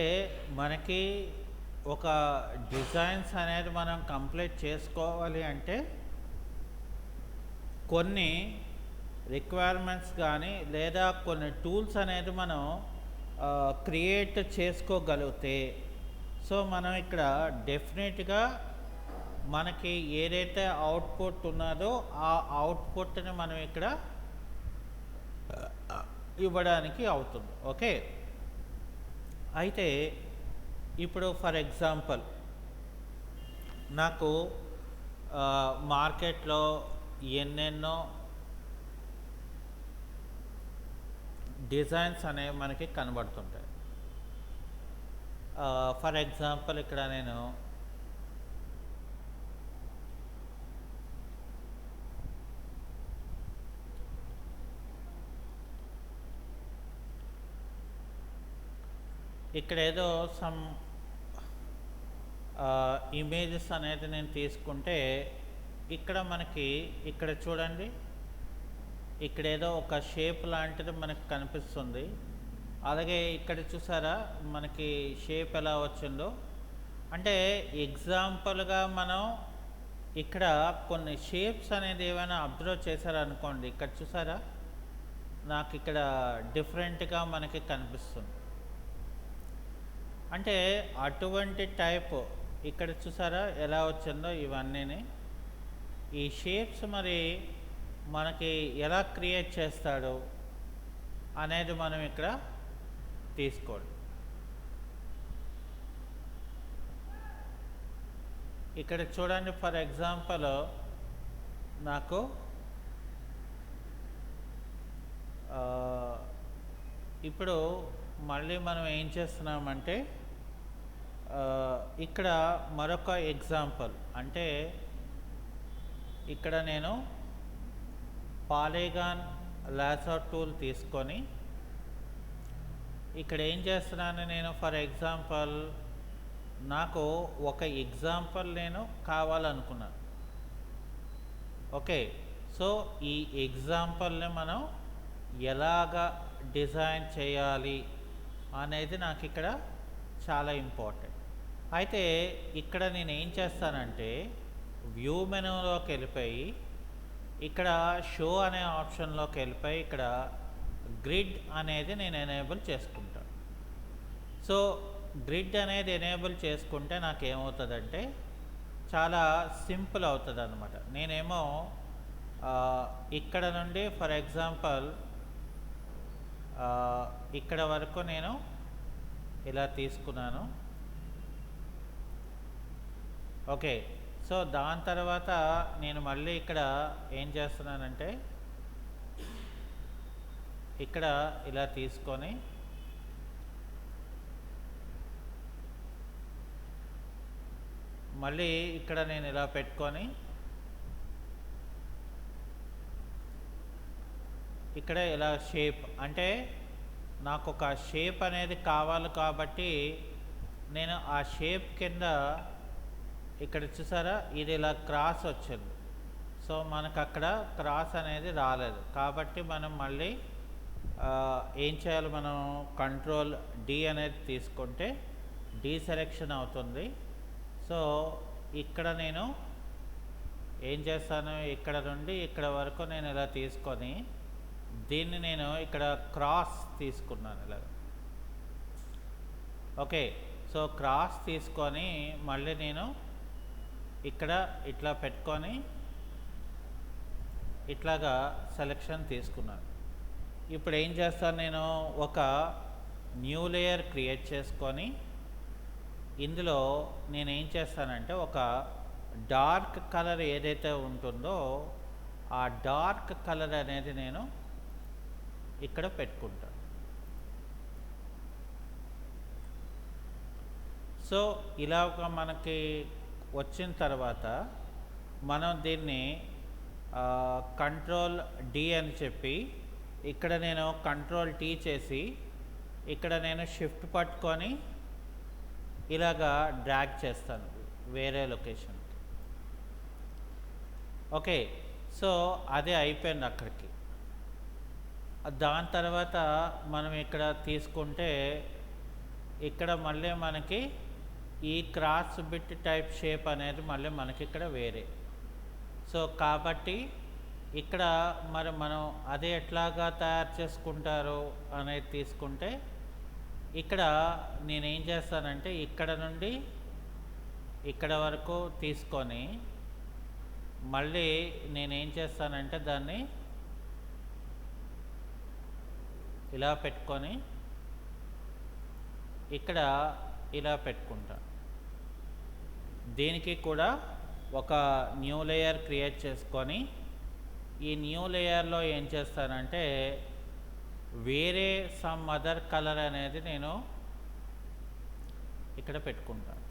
మనకి ఒక డిజైన్స్ అనేది మనం కంప్లీట్ చేసుకోవాలి అంటే కొన్ని రిక్వైర్మెంట్స్ కానీ లేదా కొన్ని టూల్స్ అనేది మనం క్రియేట్ చేసుకోగలిగితే సో మనం ఇక్కడ డెఫినెట్గా మనకి ఏదైతే అవుట్పుట్ ఉన్నదో ఆ అవుట్పుట్ని మనం ఇక్కడ ఇవ్వడానికి అవుతుంది. ఓకే, అయితే ఇప్పుడు ఫర్ ఎగ్జాంపుల్ నాకు మార్కెట్లో ఎన్నెన్నో డిజైన్స్ అనేవి మనకి కనబడుతుంటాయి. ఫర్ ఎగ్జాంపుల్ ఇక్కడ నేను ఇక్కడ ఏదో సమ్ ఇమేజెస్ అనేది నేను తీసుకుంటే ఇక్కడ మనకి ఇక్కడ చూడండి, ఇక్కడ ఏదో ఒక షేప్ లాంటిది మనకు కనిపిస్తుంది. అలాగే ఇక్కడ చూసారా మనకి షేప్ ఎలా వచ్చిందో, అంటే ఎగ్జాంపుల్గా మనం ఇక్కడ కొన్ని షేప్స్ అనేది ఏమైనా అబ్జర్వ్ చేశారనుకోండి, ఇక్కడ చూసారా నాకు ఇక్కడ డిఫరెంట్గా మనకి కనిపిస్తుంది. అంటే అటువంటి టైప్ ఇక్కడ చూసారా ఎలా వచ్చిందో ఇవన్నీ. ఈ షేప్స్ మరి మనకి ఎలా క్రియేట్ చేస్తాడు అనేది మనం ఇక్కడ తీసుకోండి. ఇక్కడ చూడండి, ఫర్ ఎగ్జాంపుల్ నాకు ఇప్పుడు మళ్ళీ మనం ఏం చేస్తున్నామంటే ఇక్కడ మరొక ఎగ్జాంపుల్, అంటే ఇక్కడ నేను పాలీగాన్ లాసర్ టూల్ తీసుకొని ఇక్కడ ఏం చేస్తున్నాను నేను, ఫర్ ఎగ్జాంపుల్ నాకు ఒక ఎగ్జాంపుల్ నేను కావాలనుకున్నాను. ఓకే, సో ఈ ఎగ్జాంపుల్ని మనం ఎలాగా డిజైన్ చేయాలి అనేది నాకు ఇక్కడ చాలా ఇంపార్టెంట్. అయితే ఇక్కడ నేను ఏం చేస్తానంటే వ్యూ మెనూలోకి వెళ్ళిపోయి ఇక్కడ షో అనే ఆప్షన్లోకి వెళ్ళిపోయి ఇక్కడ గ్రిడ్ అనేది నేను ఎనేబుల్ చేసుకుంటాను. సో గ్రిడ్ అనేది ఎనేబుల్ చేసుకుంటే నాకు ఏమవుతుందంటే చాలా సింపుల్ అవుతుంది అన్నమాట. నేనేమో ఇక్కడ నుండి ఫర్ ఎగ్జాంపుల్ ఇక్కడ వరకు నేను ఇలా తీసుకున్నాను. ఓకే, సో దాని తర్వాత నేను మళ్ళీ ఇక్కడ ఏం చేస్తున్నానంటే ఇక్కడ ఇలా తీసుకొని మళ్ళీ ఇక్కడ నేను ఇలా పెట్టుకొని ఇక్కడ ఇలా షేప్, అంటే నాకు ఒక షేప్ అనేది కావాలి కాబట్టి నేను ఆ షేప్ కింద ఇక్కడ చూసారా ఇది ఇలా క్రాస్ వచ్చింది. సో మనకు అక్కడ క్రాస్ అనేది రాలేదు కాబట్టి మనం మళ్ళీ ఏం చేయాలి, మనం కంట్రోల్ డి అనేది తీసుకుంటే డీసెలెక్షన్ అవుతుంది. సో ఇక్కడ నేను ఏం చేస్తాను, ఇక్కడ నుండి ఇక్కడ వరకు నేను ఇలా తీసుకొని దీన్ని నేను ఇక్కడ క్రాస్ తీసుకున్నాను ఇలా. ఓకే, సో క్రాస్ తీసుకొని మళ్ళీ నేను ఇక్కడ ఇట్లా పెట్టుకొని ఇట్లాగా సెలెక్షన్ తీసుకున్నాను. ఇప్పుడు ఏం చేస్తాను, నేను ఒక న్యూ లేయర్ క్రియేట్ చేసుకొని ఇందులో నేను ఏం చేస్తానంటే ఒక డార్క్ కలర్ ఏదైతే ఉంటుందో ఆ డార్క్ కలర్ అనేది నేను ఇక్కడ పెట్టుకుంటాను. సో ఇలాగ మనకి వచ్చిన తర్వాత మనం దీన్ని కంట్రోల్ డి అని చెప్పి ఇక్కడ నేను కంట్రోల్ టీ చేసి ఇక్కడ నేను షిఫ్ట్ పట్టుకొని ఇలాగా డ్రాగ్ చేస్తాను వేరే లొకేషన్కి. ఓకే, సో అదే అయిపోయింది అక్కడికి. దాని తర్వాత మనం ఇక్కడ తీసుకుంటే ఇక్కడ మళ్ళీ మనకి ఈ క్రాస్ బిట్ టైప్ షేప్ అనేది మళ్ళీ మనకి ఇక్కడ వేరే. సో కాబట్టి ఇక్కడ మరి మనం అదే ఎట్లాగా తయారు చేసుకుంటారు అనేది తీసుకుంటే ఇక్కడ నేనేం చేస్తానంటే ఇక్కడ నుండి ఇక్కడ వరకు తీసుకొని మళ్ళీ నేనేం చేస్తానంటే దాన్ని ఇలా పెట్టుకొని ఇక్కడ ఇలా పెట్టుకుంటా. దీనికి కూడా ఒక న్యూ లేయర్ క్రియేట్ చేసుకొని ఈ న్యూ లేయర్లో ఏం చేస్తానంటే వేరే సమ్ అదర్ కలర్ అనేది నేను ఇక్కడ పెట్టుకుంటాను.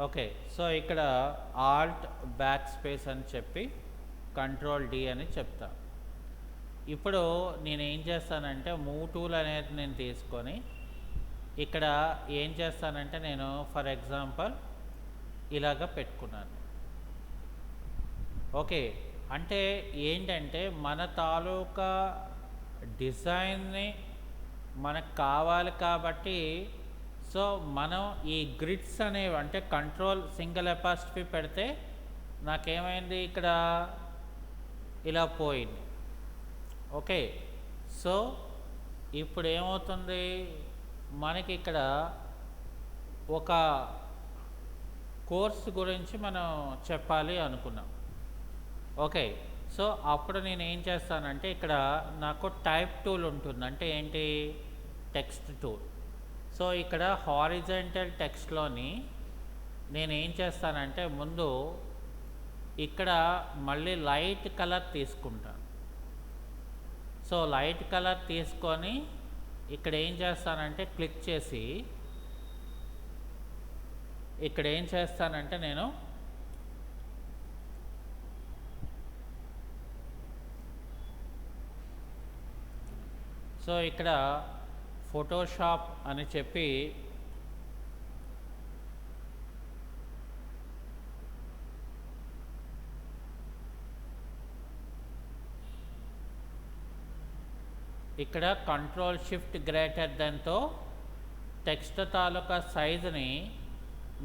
ఓకే, సో ఇక్కడ ఆల్ట్ బ్యాక్ స్పేస్ అని చెప్పి కంట్రోల్ డి అని చెప్తా. ఇప్పుడు నేను ఏం చేస్తానంటే మూవ్ టూల్ అనేది నేను తీసుకొని ఇక్కడ ఏం చేస్తానంటే నేను ఫర్ ఎగ్జాంపుల్ ఇలాగ పెట్టుకున్నాను. ఓకే, అంటే ఏంటంటే మన తాలూకా డిజైన్ని మనకు కావాలి కాబట్టి సో మనం ఈ గ్రిడ్స్ అనేవి అంటే కంట్రోల్ సింగిల్ అపాస్ట్రఫీ పెడితే నాకేమైంది ఇక్కడ ఇలా పోయింది. ఓకే, సో ఇప్పుడు ఏమవుతుంది, మనకి ఇక్కడ ఒక కోర్స్ గురించి మనం చెప్పాలి అనుకున్నాం. ఓకే, సో అప్పుడు నేను ఏం చేస్తానంటే ఇక్కడ నాకు టైప్ టూల్ ఉంటుంది. అంటే ఏంటి, టెక్స్ట్ టూల్. సో ఇక్కడ హారిజాంటల్ టెక్స్ట్లోని నేను ఏం చేస్తానంటే ముందు ఇక్కడ మళ్ళీ లైట్ కలర్ తీసుకుంటాను. సో లైట్ కలర్ తీసుకొని ఇక్కడ ఏం చేస్తానంటే క్లిక్ చేసి ఇక్కడ ఏం చేస్తానంటే నేను సో ఇక్కడ ఫోటోషాప్ అని చెప్పి ఇక్కడ కంట్రోల్ షిఫ్ట్ గ్రేటర్ దెన్తో టెక్స్ట్ తాలూకా సైజుని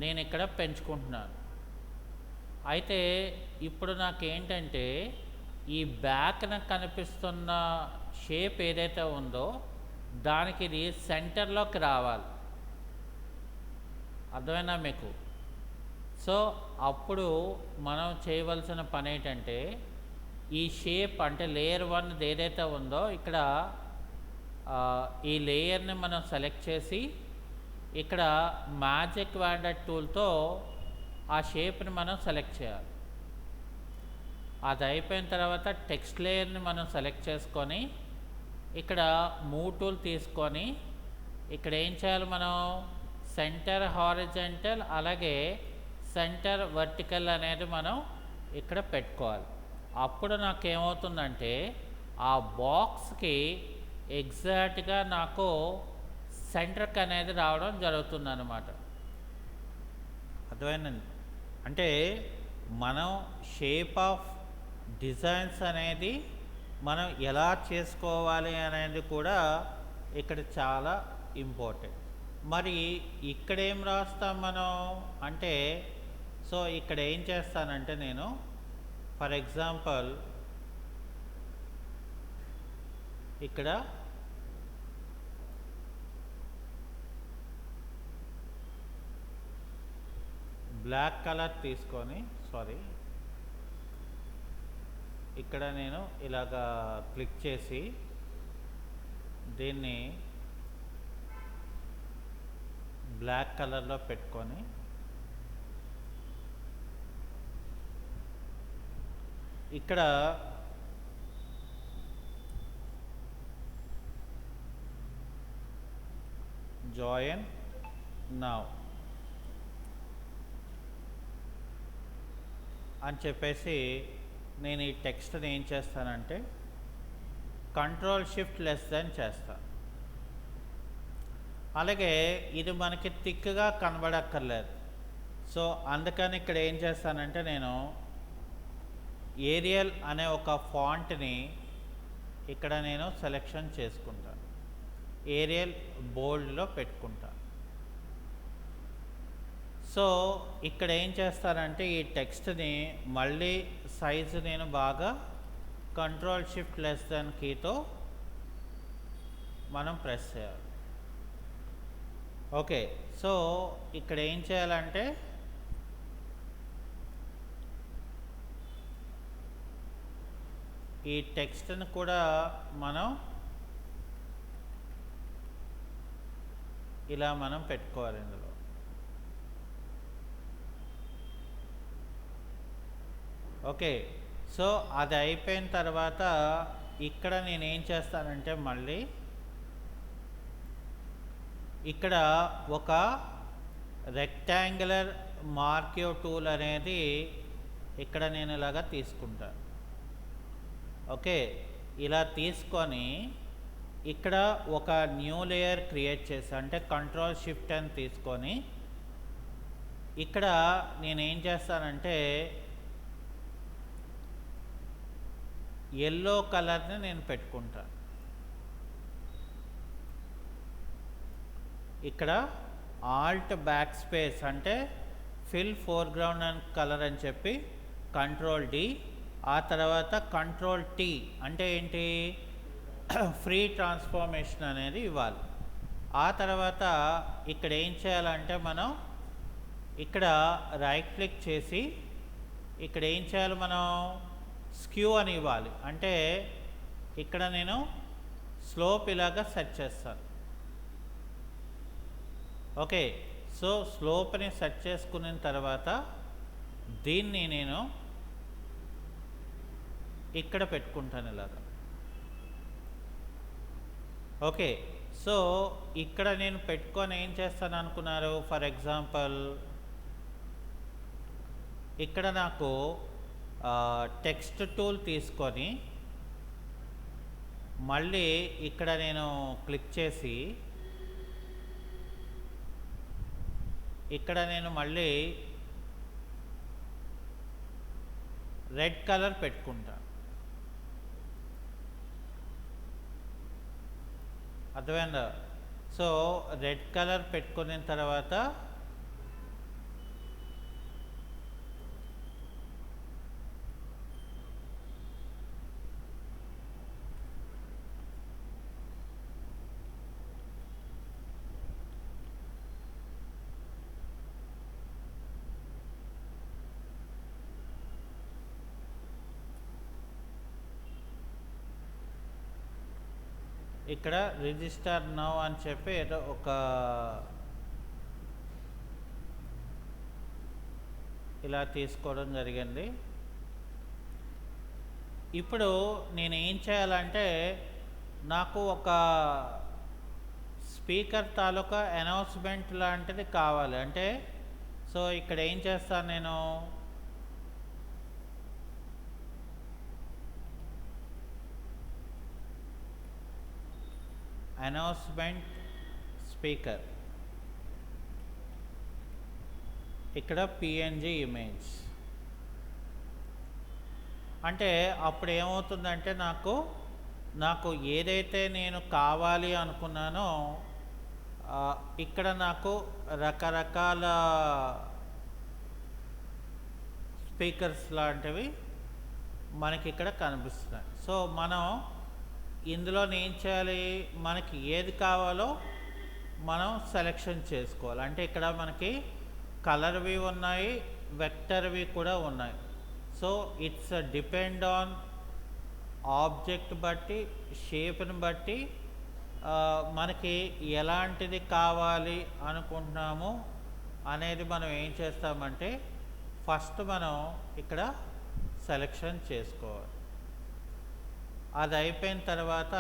నేను ఇక్కడ పెంచుకుంటున్నాను. అయితే ఇప్పుడు నాకేంటంటే ఈ బ్యాక్న కనిపిస్తున్న షేప్ ఏదైతే ఉందో దానికి ఇది సెంటర్లోకి రావాలి. అర్థమైనా మీకు? సో అప్పుడు మనం చేయవలసిన పని ఏంటంటే ఈ షేప్ అంటే లేయర్ 1 ఏదైతే ఉందో ఇక్కడ ఈ లేయర్ని మనం సెలెక్ట్ చేసి ఇక్కడ మ్యాజిక్ వాండర్ టూల్తో ఆ షేప్ని మనం సెలెక్ట్ చేయాలి. అది అయిపోయిన తర్వాత టెక్స్ట్ లేయర్ని మనం సెలెక్ట్ చేసుకొని ఇక్కడ మూవ్ టూల్ తీసుకొని ఇక్కడ ఏం చేయాలి, మనం సెంటర్ హారిజాంటల్ అలాగే సెంటర్ వర్టికల్ అనేది మనం ఇక్కడ పెట్టుకోవాలి. అప్పుడు నాకేమవుతుందంటే ఆ బాక్స్కి ఎగ్జాక్ట్గా నాకు సెంటర్కి అనేది రావడం జరుగుతుంది అన్నమాట. అర్థమైందండి? అంటే మనం షేప్ ఆఫ్ డిజైన్స్ అనేది మనం ఎలా చేసుకోవాలి అనేది కూడా ఇక్కడ చాలా ఇంపార్టెంట్. మరి ఇక్కడ ఏం రాస్తాం మనం అంటే, సో ఇక్కడ ఏం చేస్తానంటే నేను ఫర్ ఎగ్జాంపుల్ ఇక్కడ బ్లాక్ కలర్ తీసుకొని ఇక్కడ నేను ఇలాగా క్లిక్ చేసి దీన్ని బ్లాక్ కలర్లో పెట్టుకొని ఇక్కడ జాయిన్ నౌ అని చెప్పేసి నేను ఈ టెక్స్ట్ని ఏం చేస్తానంటే కంట్రోల్ షిఫ్ట్ లెస్ దెన్ చేస్తాను. అలాగే ఇది మనకి థిక్గా కనబడక్కర్లేదు. సో అందుకని ఇక్కడ ఏం చేస్తానంటే నేను ఏరియల్ అనే ఒక ఫాంట్ని ఇక్కడ నేను సెలెక్షన్ చేసుకుంటాను. ఏరియల్ బోల్డ్లో పెట్టుకుంటాను. సో ఇక్కడ ఏం చేస్తానంటే ఈ టెక్స్ట్ని మళ్ళీ సైజు నేను బాగా కంట్రోల్ షిఫ్ట్ లెస్ దెన్ కీతో మనం ప్రెస్ చేయాలి. ఓకే, సో ఇక్కడ ఏం చేయాలంటే ఈ టెక్స్ట్ని కూడా మనం ఇలా మనం పెట్టుకోవాలి ఇందులో. ఓకే, సో అది అయిపోయిన తర్వాత ఇక్కడ నేనేం చేస్తానంటే మళ్ళీ ఇక్కడ ఒక రెక్టాంగులర్ మార్క్యూ టూల్ అనేది ఇక్కడ నేను ఇలాగా తీసుకుంటాను. ఓకే, ఇలా తీసుకొని ఇక్కడ ఒక న్యూ లేయర్ క్రియేట్ చేసి అంటే కంట్రోల్ షిఫ్ట్ అని తీసుకొని ఇక్కడ నేనేం చేస్తానంటే ఎల్లో కలర్ని నేను పెట్టుకుంటాను. ఇక్కడ ఆల్ట్ బ్యాక్ స్పేస్ అంటే ఫిల్ ఫోర్గ్రౌండ్ అండ్ కలర్ అని చెప్పి కంట్రోల్ D ఆ తర్వాత కంట్రోల్ టీ అంటే ఏంటి, ఫ్రీ ట్రాన్స్ఫార్మేషన్ అనేది ఇవ్వాలి. ఆ తర్వాత ఇక్కడ ఏం చేయాలంటే మనం ఇక్కడ రైట్ క్లిక్ చేసి ఇక్కడ ఏం చేయాలి, మనం స్క్యూ అని ఇవ్వాలి. అంటే ఇక్కడ నేను స్లోప్ ఇలాగా సెట్ చేస్తాను. ఓకే, సో స్లోప్ని సెట్ చేసుకున్న తర్వాత దీన్ని నేను ఇక్కడ పెట్టుకుంటాను ఇలాగా. ఓకే, సో ఇక్కడ నేను పెట్టుకొని ఏం చేస్తాను అనుకున్నారు, ఫర్ ఎగ్జాంపుల్ ఇక్కడ నాకు టెక్స్ట్ టూల్ తీసుకొని మళ్ళీ ఇక్కడ నేను క్లిక్ చేసి ఇక్కడ నేను మళ్ళీ రెడ్ కలర్ పెట్టుకుంటా. అర్థమైందా? సో రెడ్ కలర్ పెట్టుకున్న తర్వాత ఇక్కడ రిజిస్టర్ నౌ అని చెప్పి ఏదో ఒక ఇలా తీసుకోవడం జరిగింది. ఇప్పుడు నేను ఏం చేయాలంటే నాకు ఒక స్పీకర్ తాలూకా అనౌన్స్మెంట్ లాంటిది కావాలి. అంటే సో ఇక్కడ ఏం చేస్తాను, నేను అనౌన్స్మెంట్ స్పీకర్, ఇక్కడ పిఎన్జి ఇమేజ్ అంటే అప్పుడు ఏమవుతుందంటే నాకు ఏదైతే నేను కావాలి అనుకున్నానో ఇక్కడ నాకు రకరకాల స్పీకర్స్ లాంటివి మనకి ఇక్కడ కనిపిస్తున్నాయి. సో మనం ఇందులో ఏం చేయాలి, మనకి ఏది కావాలో మనం సెలెక్షన్ చేసుకోవాలి. అంటే ఇక్కడ మనకి కలర్వి ఉన్నాయి, వెక్టర్వి కూడా ఉన్నాయి. So it's depend on object బట్టి, షేప్ని బట్టి మనకి ఎలాంటిది కావాలి అనుకుంటున్నాము అనేది మనం ఏం చేస్తామంటే ఫస్ట్ మనం ఇక్కడ సెలెక్షన్ చేసుకోవాలి. అది అయిపోయిన తర్వాత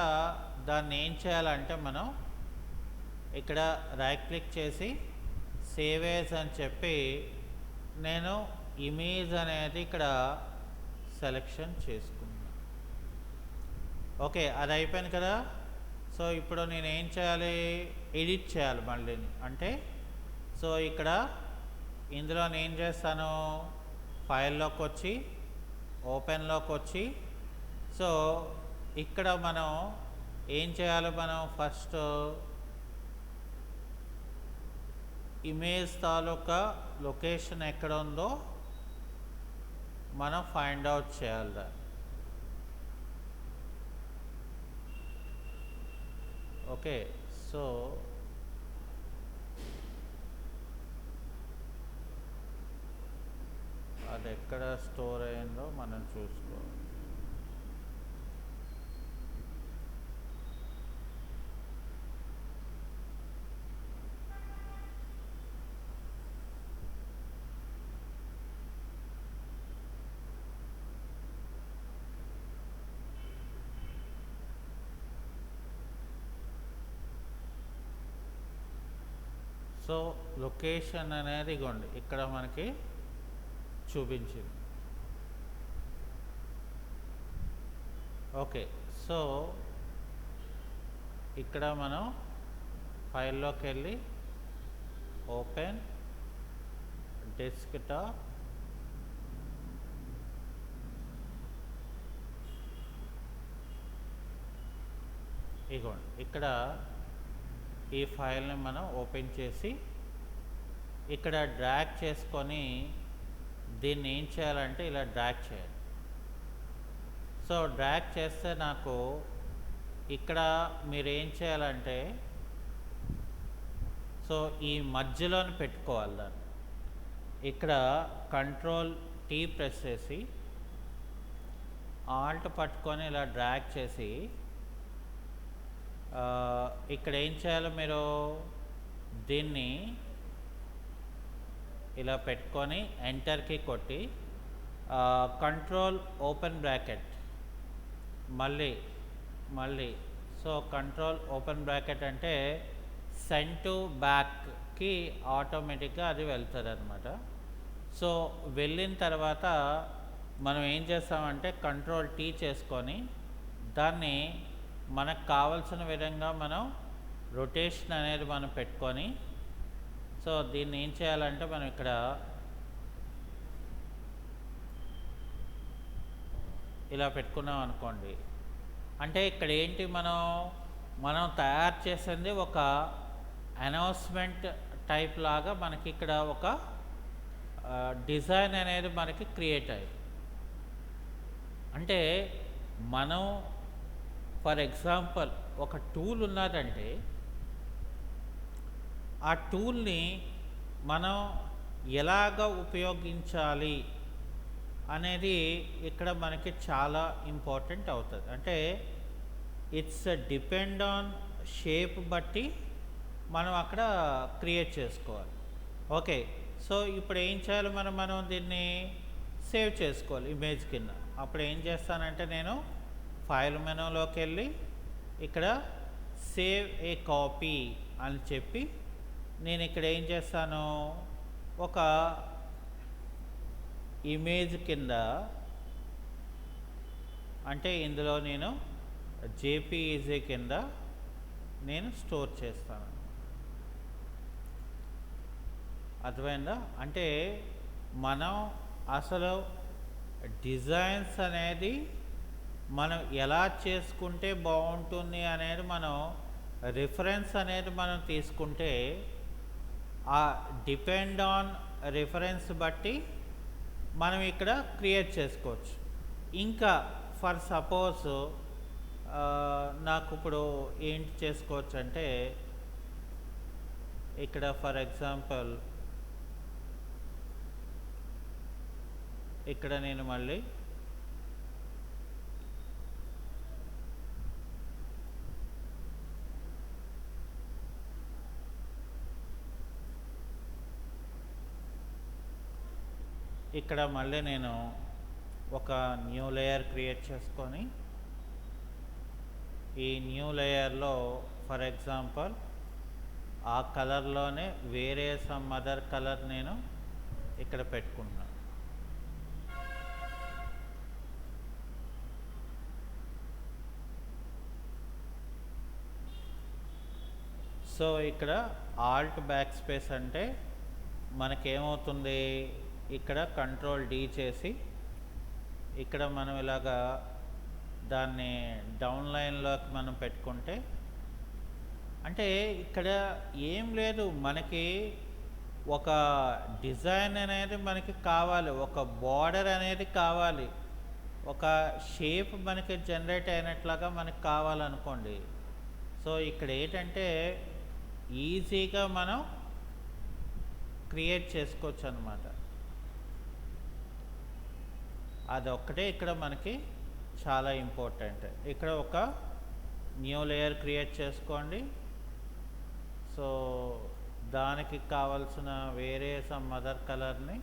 దాన్ని ఏం చేయాలంటే మనం ఇక్కడ రైట్ క్లిక్ చేసి సేవ్ యాజ్ అని చెప్పి నేను ఇమేజ్ అనేది ఇక్కడ సెలెక్షన్ చేసుకున్నాను. ఓకే, అది అయిపోయింది కదా. సో ఇప్పుడు నేను ఏం చేయాలి, ఎడిట్ చేయాలి మళ్ళీ. అంటే సో ఇక్కడ ఇందులో నేను ఏం చేస్తాను, ఫైల్లోకి వచ్చి ఓపెన్లోకి వచ్చి సో ఇక్కడ మనం ఏం చేయాలి, మనం ఫస్ట్ ఇమేజ్ తాలూకా లొకేషన్ ఎక్కడ ఉందో మనం ఫైండ్ అవుట్ చేయాలి. ఓకే, సో అది ఎక్కడ స్టోర్ అయిందో మనం చూసుకోవాలి. సో లొకేషన్ అనేది ఇగోండి ఇక్కడ మనకి చూపించింది. ఓకే, సో ఇక్కడ మనం ఫైల్లోకి వెళ్ళి ఓపెన్ డెస్క్టాప్, ఇగోండి ఇక్కడ ఈ ఫైల్ని మనం ఓపెన్ చేసి ఇక్కడ డ్రాగ్ చేసుకొని దీన్ని ఏం చేయాలంటే ఇలా డ్రాగ్ చేయాలి. సో డ్రాగ్ చేస్తే నాకు ఇక్కడ మీరు ఏం చేయాలంటే సో ఈ మధ్యలోని పెట్టుకోవాలి దాన్ని. ఇక్కడ కంట్రోల్ టీ ప్రెస్ చేసి ఆల్ట్ పట్టుకొని ఇలా డ్రాగ్ చేసి ఇక్కడ ఏం చేయాలో మీరు దీన్ని ఇలా పెట్టుకొని ఎంటర్కి కొట్టి కంట్రోల్ ఓపెన్ బ్రాకెట్ మళ్ళీ సో కంట్రోల్ ఓపెన్ బ్రాకెట్ అంటే సెండ్ టు బ్యాక్కి ఆటోమేటిక్గా అది వెళ్తుంది అనమాట. సో వెళ్ళిన తర్వాత మనం ఏం చేస్తామంటే కంట్రోల్ టీ చేసుకొని దాన్ని మనకు కావలసిన విధంగా మనం రొటేషన్ అనేది మనం పెట్టుకొని సో దీన్ని ఏం చేయాలంటే మనం ఇక్కడ ఇలా పెట్టుకున్నాం అనుకోండి. అంటే ఇక్కడ ఏంటి మనం తయారు చేసింది ఒక అనౌన్స్మెంట్ టైప్ లాగా మనకి ఇక్కడ ఒక డిజైన్ అనేది మనకి క్రియేట్ అయ్యింది. అంటే మనం ఫర్ ఎగ్జాంపుల్ ఒక టూల్ ఉన్నదంటే ఆ టూల్ని మనం ఎలాగ ఉపయోగించాలి అనేది ఇక్కడ మనకి చాలా ఇంపార్టెంట్ అవుతుంది. అంటే ఇట్స్ డిపెండ్ ఆన్ షేప్ బట్టి మనం అక్కడ క్రియేట్ చేసుకోవాలి. ఓకే, సో ఇప్పుడు ఏం చేయాలి, మనం దీన్ని సేవ్ చేసుకోవాలి ఇమేజ్ కింద. అప్పుడు ఏం చేస్తానంటే నేను ఫైల్ మెనూలోకి వెళ్ళి ఇక్కడ సేవ్ ఏ కాపీ అని చెప్పి నేను ఇక్కడ ఏం చేస్తాను, ఒక ఇమేజ్ కింద అంటే ఇందులో నేను జేపీఈజీ కింద నేను స్టోర్ చేస్తాను. అర్థమైందా? అంటే మనం అసలు డిజైన్స్ అనేది మనం ఎలా చేసుకుంటే బాగుంటుంది అనేది మనం రిఫరెన్స్ అనేది మనం తీసుకుంటే ఆ డిపెండ్ ఆన్ రిఫరెన్స్ బట్టి మనం ఇక్కడ క్రియేట్ చేసుకోవచ్చు. ఇంకా ఫర్ సపోజ్ నాకు ఇప్పుడు ఏంటి చేసుకోవచ్చు అంటే ఇక్కడ ఫర్ ఎగ్జాంపుల్ ఇక్కడ నేను మళ్ళీ నేను ఒక న్యూ లేయర్ క్రియేట్ చేసుకొని ఈ న్యూ లేయర్లో ఫర్ ఎగ్జాంపుల్ ఆ కలర్లోనే వేరే సమ్ అదర్ కలర్ నేను ఇక్కడ పెట్టుకుంటున్నాను. సో ఇక్కడ ఆల్ట్ బ్యాక్ స్పేస్ అంటే మనకేమవుతుంది, ఇక్కడ కంట్రోల్ డి చేసి ఇక్కడ మనం ఇలాగా దాన్ని డౌన్ లైన్లోకి మనం పెట్టుకుంటే అంటే ఇక్కడ ఏం లేదు, మనకి ఒక డిజైన్ అనేది మనకి కావాలి, ఒక బార్డర్ అనేది కావాలి, ఒక షేప్ మనకి జనరేట్ అయినట్లాగా మనకి కావాలనుకోండి. సో ఇక్కడ ఏంటంటే ఈజీగా మనం క్రియేట్ చేసుకోవచ్చు అన్నమాట. అదొక్కటే ఇక్కడ మనకి చాలా ఇంపార్టెంట్. ఇక్కడ ఒక న్యూ లేయర్ క్రియేట్ చేసుకోండి. సో దానికి కావాల్సిన వేరే సమ్ అదర్ కలర్ని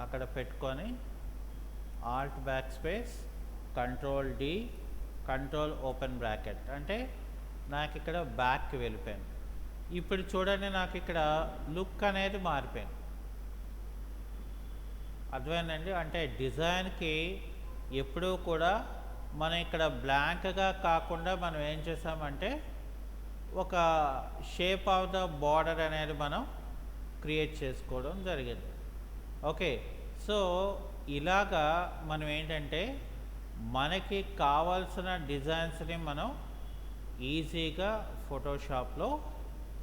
అక్కడ పెట్టుకొని alt backspace control D control open bracket అంటే నాకు ఇక్కడ బ్యాక్కి వెళ్ళిపోయాను. ఇప్పుడు చూడండి నాకు ఇక్కడ లుక్ అనేది మారిపోయింది. అర్థమైందండి? అంటే డిజైన్కి ఎప్పుడూ కూడా మనం ఇక్కడ బ్లాంక్గా కాకుండా మనం ఏం చేసామంటే ఒక షేప్ ఆఫ్ ద బార్డర్ అనేది మనం క్రియేట్ చేసుకోవడం జరిగింది. ఓకే, సో ఇలాగా మనం ఏంటంటే మనకి కావాల్సిన డిజైన్స్ని మనం ఈజీగా ఫోటోషాప్లో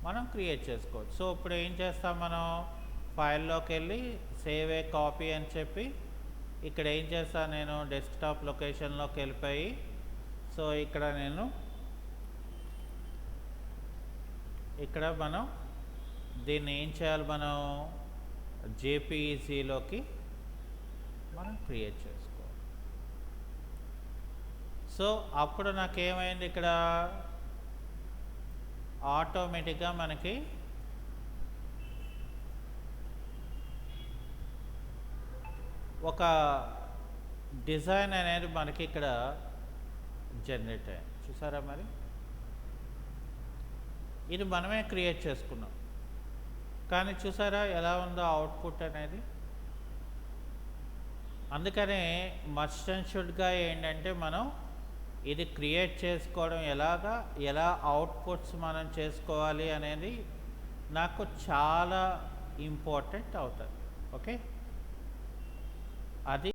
మనం క్రియేట్ చేసుకోవచ్చు. సో ఇప్పుడు ఏం చేస్తాం, మనం ఫైల్లోకి వెళ్ళి సేవ్ ఏ కాపీ అని చెప్పి ఇక్కడ ఏం చేస్తాను, నేను డెస్క్టాప్ లొకేషన్లోకి వెళ్ళిపోయి, సో ఇక్కడ నేను ఇక్కడ మనం దీన్ని ఏం చేయాలి, మనం జేపీఈజీలోకి మనం క్రియేట్ చేసుకోవాలి. సో అప్పుడు నాకేమైంది, ఇక్కడ ఆటోమేటిక్గా మనకి ఒక డిజైన్ అనేది మనకి ఇక్కడ జనరేట్ అయ్యింది. చూసారా, మరి ఇది మనమే క్రియేట్ చేసుకున్నాం, కానీ చూసారా ఎలా ఉందో అవుట్పుట్ అనేది. అందుకనే మస్ట్ అండ్ షుడ్గా ఏంటంటే మనం ఇది క్రియేట్ చేసుకోవడం ఎలా అవుట్పుట్స్ మనం చేసుకోవాలి అనేది నాకు చాలా ఇంపార్టెంట్ అవుతుంది. ఓకే, అది